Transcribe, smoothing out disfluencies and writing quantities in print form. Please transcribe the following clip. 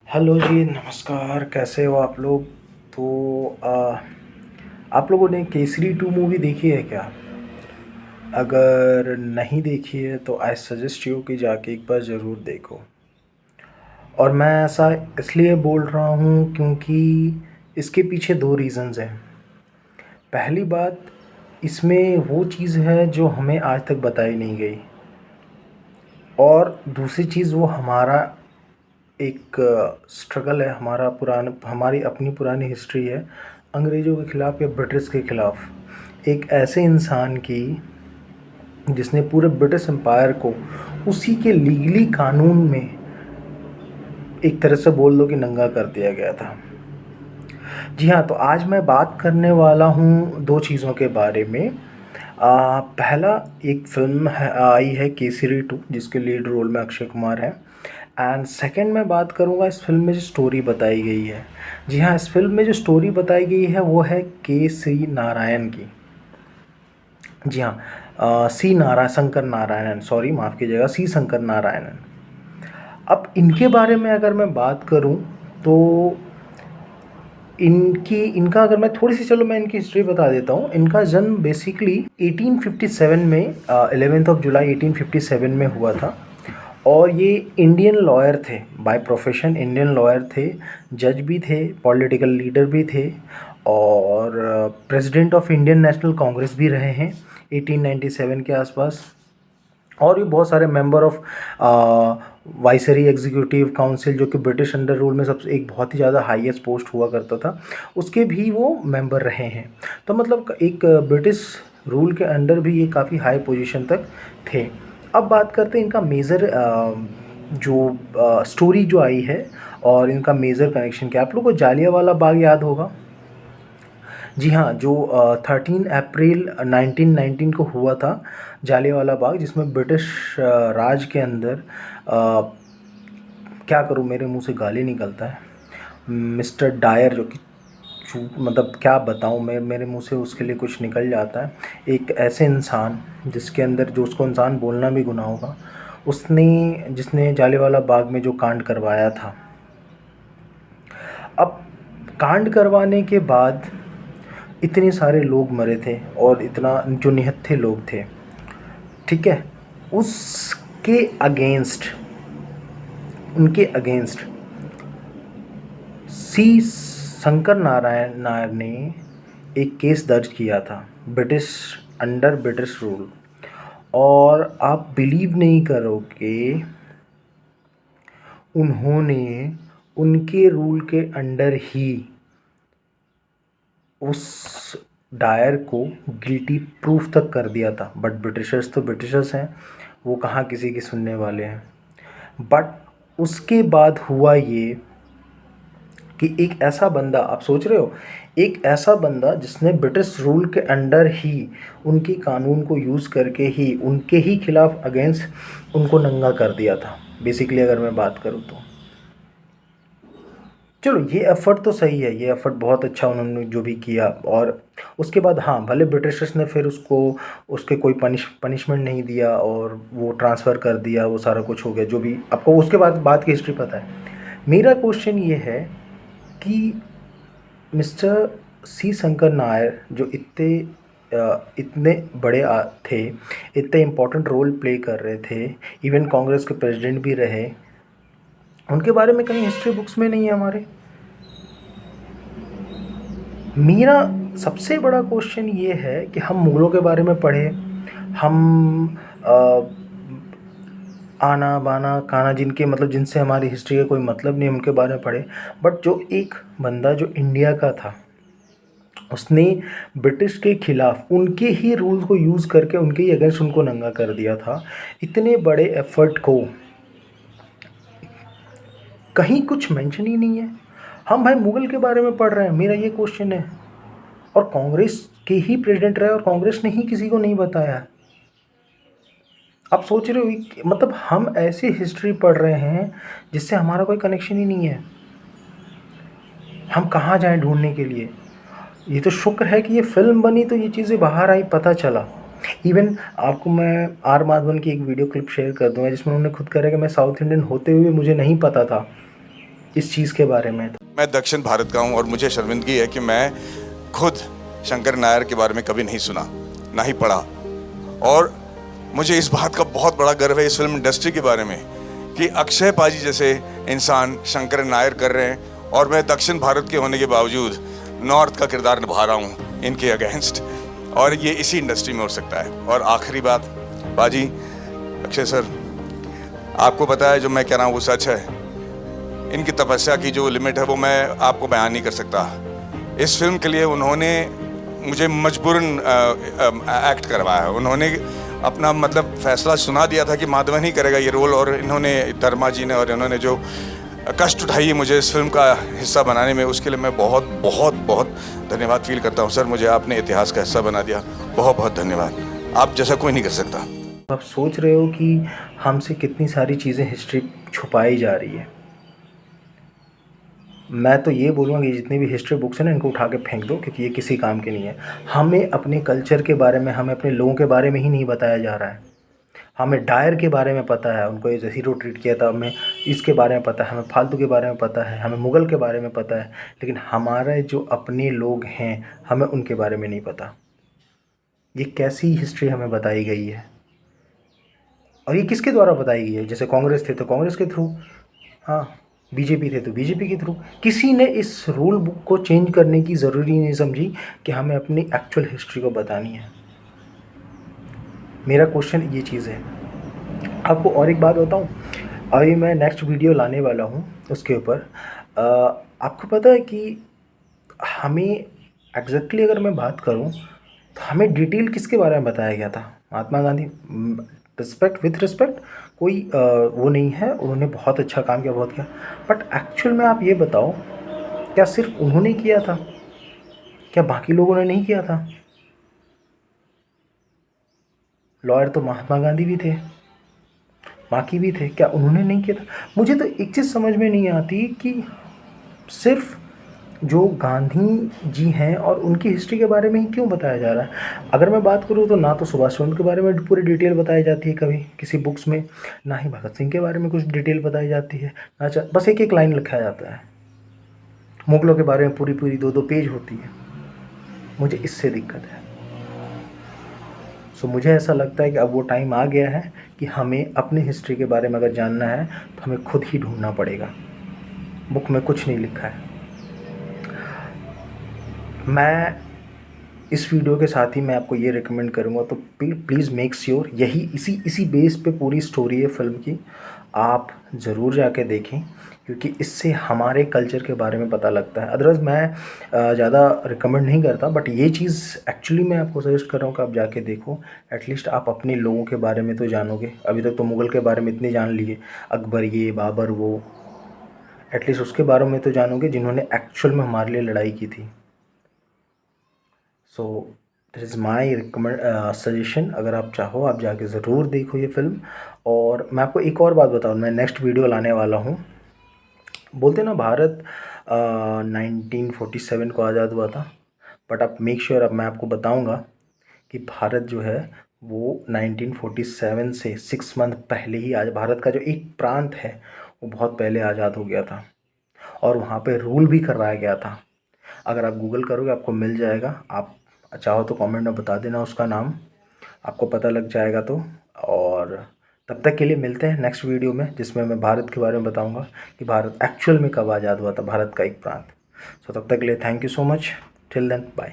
Hello जी, नमस्कार। कैसे हो आप लोग? आप लोगों ने केसरी टू मूवी देखी है क्या? अगर नहीं देखी है तो आई सजेस्ट यू कि जाके एक बार ज़रूर देखो। और मैं ऐसा इसलिए बोल रहा हूँ क्योंकि इसके पीछे दो रीज़न्स हैं। पहली बात, इसमें वो चीज़ है जो हमें आज तक बताई नहीं गई। और दूसरी चीज़, वो हमारा एक स्ट्रगल है, हमारी अपनी पुरानी हिस्ट्री है अंग्रेज़ों के ख़िलाफ़ या ब्रिटिश के ख़िलाफ़। एक ऐसे इंसान की जिसने पूरे ब्रिटिश एम्पायर को उसी के लीगली कानून में एक तरह से बोल दो कि नंगा कर दिया गया था। जी हाँ, तो आज मैं बात करने वाला हूँ दो चीज़ों के बारे में। पहला, एक फ़िल्म आई है केसरी टू, जिसके लीड रोल में अक्षय कुमार है। एंड सेकंड, मैं बात करूँगा इस फिल्म में जो स्टोरी बताई गई है। जी हाँ, इस फिल्म में जो स्टोरी बताई गई है वो है के सी नारायण की। जी हाँ, शंकर नारायणन, सॉरी माफ़ कीजिएगा, सी शंकर नारायणन। अब इनके बारे में अगर मैं बात करूं तो इनका अगर मैं थोड़ी सी, चलो मैं इनकी हिस्ट्री बता देता हूँ। इनका जन्म बेसिकली 1857 में, 11 जुलाई 1857 में हुआ था। और ये इंडियन लॉयर थे, बाय प्रोफेशन इंडियन लॉयर थे, जज भी थे, पॉलिटिकल लीडर भी थे, और president of Indian national Congress भी रहे हैं 1897 के आसपास। और भी बहुत सारे मेंबर ऑफ वाइसरी एग्जीक्यूटिव काउंसिल, जो कि ब्रिटिश अंडर रूल में सबसे एक बहुत ही ज़्यादा हाईएस्ट पोस्ट हुआ करता था, उसके भी वो मेंबर रहे हैं। तो मतलब एक ब्रिटिश रूल के अंडर भी ये काफ़ी हाई पोजीशन तक थे। अब बात करते हैं इनका मेजर जो स्टोरी जो आई है और इनका मेजर कनेक्शन क्या। आप लोगों को जालियांवाला बाग याद होगा? जी हाँ, जो 13 अप्रैल 1919 को हुआ था जालियांवाला बाग, जिसमें ब्रिटिश राज के अंदर क्या करूँ, मेरे मुंह से गाली निकलता है। मिस्टर डायर, जो कि मतलब क्या बताऊँ मैं, मेरे मुंह से उसके लिए कुछ निकल जाता है। एक ऐसे इंसान जिसके अंदर, जो उसको इंसान बोलना भी गुनाह होगा, उसने जिसने जालियांवाला बाग में जो कांड करवाया था। अब कांड करवाने के बाद इतने सारे लोग मरे थे और इतना जो निहत्थे लोग थे, ठीक है, उसके अगेंस्ट, उनके अगेंस्ट सी शंकर नारायण नायर ने एक केस दर्ज किया था, ब्रिटिश अंडर ब्रिटिश रूल। और आप बिलीव नहीं करोगे, उन्होंने उनके रूल के अंडर ही उस डायर को गिल्टी प्रूफ तक कर दिया था। बट ब्रिटिशर्स तो ब्रिटिशर्स हैं, वो कहाँ किसी की सुनने वाले हैं। बट उसके बाद हुआ ये कि एक ऐसा बंदा, आप सोच रहे हो, एक ऐसा बंदा जिसने ब्रिटिश रूल के अंडर ही उनकी कानून को यूज़ करके ही उनके ही खिलाफ अगेंस्ट उनको नंगा कर दिया था बेसिकली, अगर मैं बात करूँ तो। चलो, ये एफ़र्ट तो सही है, ये एफ़र्ट बहुत अच्छा उन्होंने जो भी किया। और उसके बाद हाँ, भले ब्रिटिशर्स ने फिर उसको, उसके कोई पनिशमेंट नहीं दिया और वो ट्रांसफ़र कर दिया, वो सारा कुछ हो गया जो भी। आपको उसके बाद की हिस्ट्री पता है। मेरा क्वेश्चन ये है कि मिस्टर सी शंकर नायर, जो इतने बड़े थे, इतने इम्पोर्टेंट रोल प्ले कर रहे थे, इवन कांग्रेस के प्रेसिडेंट भी रहे, उनके बारे में कहीं हिस्ट्री बुक्स में नहीं है हमारे। मेरा सबसे बड़ा क्वेश्चन ये है कि हम मुग़लों के बारे में पढ़े, हम आना बाना काना, जिनके मतलब जिनसे हमारी हिस्ट्री का कोई मतलब नहीं, उनके बारे में पढ़े। बट जो एक बंदा जो इंडिया का था, उसने ब्रिटिश के ख़िलाफ़ उनके ही रूल्स को यूज़ करके उनके ही अगेंस्ट उनको नंगा कर दिया था। इतने बड़े एफ़र्ट को कहीं कुछ मेंशन ही नहीं है। हम भाई मुग़ल के बारे में पढ़ रहे हैं, मेरा ये क्वेश्चन है। और कांग्रेस के ही प्रेसिडेंट रहे और कांग्रेस ने ही किसी को नहीं बताया। आप सोच रहे हो मतलब हम ऐसी हिस्ट्री पढ़ रहे हैं जिससे हमारा कोई कनेक्शन ही नहीं है। हम कहाँ जाएं ढूंढने के लिए? ये तो शुक्र है कि ये फिल्म बनी तो ये चीज़ें बाहर आई, पता चला। इवन आपको मैं आर माधवन की एक वीडियो क्लिप शेयर कर दूंगा, जिसमें उन्होंने खुद कहा है कि मैं साउथ इंडियन होते हुए मुझे नहीं पता था इस चीज़ के बारे में। मैं दक्षिण भारत का हूँ और मुझे शर्मिंदगी है कि मैं खुद शंकर नायर के बारे में कभी नहीं सुना, ना ही पढ़ा। और मुझे इस बात का बहुत बड़ा गर्व है इस फिल्म इंडस्ट्री के बारे में कि अक्षय पाजी जैसे इंसान शंकर नायर कर रहे हैं और मैं दक्षिण भारत के होने के बावजूद नॉर्थ का किरदार निभा रहा हूँ इनके अगेंस्ट, और ये इसी इंडस्ट्री में हो सकता है। और आखिरी बात, पाजी, अक्षय सर, आपको पता है जो मैं कह रहा हूँ वो सच है। इनकी तपस्या की जो लिमिट है वो मैं आपको बयान नहीं कर सकता। इस फिल्म के लिए उन्होंने मुझे मजबूरन एक्ट करवाया है। उन्होंने अपना मतलब फैसला सुना दिया था कि माधवन ही करेगा ये रोल, और इन्होंने, धर्मा जी ने, और इन्होंने जो कष्ट उठाई है मुझे इस फिल्म का हिस्सा बनाने में, उसके लिए मैं बहुत बहुत बहुत धन्यवाद फील करता हूँ। सर, मुझे आपने इतिहास का हिस्सा बना दिया, बहुत बहुत धन्यवाद। आप जैसा कोई नहीं कर सकता। आप सोच रहे हो कि हमसे कितनी सारी चीज़ें हिस्ट्री छुपाई जा रही है। मैं तो ये बोलूँगा कि जितनी भी हिस्ट्री बुक्स हैं ना, इनको उठा के फेंक दो, क्योंकि ये किसी काम की नहीं है। हमें अपने कल्चर के बारे में, हमें अपने लोगों के बारे में ही नहीं बताया जा रहा है। हमें डायर के बारे में पता है, उनको एज ए हीरो ट्रीट किया था, हमें इसके बारे में पता है, हमें फालतू के बारे में पता है, हमें मुग़ल के बारे में पता है, लेकिन हमारे जो अपने लोग हैं हमें उनके बारे में नहीं पता। ये कैसी हिस्ट्री हमें बताई गई है, और ये किसके द्वारा बताई गई है? जैसे कांग्रेस थे तो कांग्रेस के थ्रू, हाँ, बीजेपी थे तो बीजेपी के थ्रू। किसी ने इस रूल बुक को चेंज करने की ज़रूरी नहीं समझी कि हमें अपनी एक्चुअल हिस्ट्री को बतानी है। मेरा क्वेश्चन ये चीज़ है। आपको और एक बात बताऊँ, अभी मैं नेक्स्ट वीडियो लाने वाला हूँ उसके ऊपर। आपको पता है कि हमें एग्जैक्टली अगर मैं बात करूँ तो हमें डिटेल किसके बारे में बताया गया था? Mahatma Gandhi. Respect, with respect, कोई वो नहीं है, उन्होंने बहुत अच्छा काम किया, बहुत किया, बट एक्चुअल में आप ये बताओ, क्या सिर्फ उन्होंने किया था? क्या बाकी लोगों ने नहीं किया था? लॉयर तो महात्मा गांधी भी थे, बाकी भी थे, क्या उन्होंने नहीं किया था? मुझे तो एक चीज़ समझ में नहीं आती कि सिर्फ जो गांधी जी हैं और उनकी हिस्ट्री के बारे में ही क्यों बताया जा रहा है। अगर मैं बात करूँ तो ना तो सुभाष चंद्र के बारे में पूरी डिटेल बताई जाती है कभी किसी बुक्स में, ना ही भगत सिंह के बारे में कुछ डिटेल बताई जाती है, ना बस एक एक लाइन लिखा जाता है। मुगलों के बारे में पूरी पूरी 2-2 पेज होती है। मुझे इससे दिक्कत है। सो मुझे ऐसा लगता है कि अब वो टाइम आ गया है कि हमें अपनी हिस्ट्री के बारे में अगर जानना है तो हमें खुद ही ढूंढना पड़ेगा। बुक में कुछ नहीं लिखा है। मैं इस वीडियो के साथ ही मैं आपको ये रिकमेंड करूँगा, तो प्लीज़ मेक श्योर, यही इसी बेस पे पूरी स्टोरी है फिल्म की, आप ज़रूर जाके देखें, क्योंकि इससे हमारे कल्चर के बारे में पता लगता है। अदरवाइज़ मैं ज़्यादा रिकमेंड नहीं करता, बट ये चीज़ एक्चुअली मैं आपको सजेस्ट कर रहा हूँ कि आप जाके देखो। एटलीस्ट आप अपने लोगों के बारे में तो जानोगे। अभी तक तो मुग़ल के बारे में इतने जान लिए, अकबर ये, बाबर वो, एटलीस्ट उसके बारे में तो जानोगे जिन्होंने एक्चुअल में हमारे लिए लड़ाई की थी। So this is my recommend suggestion. अगर आप चाहो आप जाके ज़रूर देखो ये फ़िल्म। और मैं आपको एक और बात बताऊँ, मैं नेक्स्ट वीडियो लाने वाला हूँ। बोलते ना भारत 1947 को आज़ाद हुआ था, बट आप मेक श्योर, अब मैं आपको बताऊँगा कि भारत जो है वो 1947 से 6 मंथ पहले ही आज, भारत का जो एक प्रांत है वो बहुत पहले आज़ाद हो गया था, और वहाँ पे रूल भी करवाया गया था। अगर आप गूगल करोगे आपको मिल जाएगा। आप चाहो तो कमेंट में बता देना उसका नाम, आपको पता लग जाएगा तो। और तब तक के लिए मिलते हैं नेक्स्ट वीडियो में, जिसमें मैं भारत के बारे में बताऊंगा कि भारत एक्चुअल में कब आज़ाद हुआ था, भारत का एक प्रांत। सो तब तक के लिए thank you so much. Till then, bye.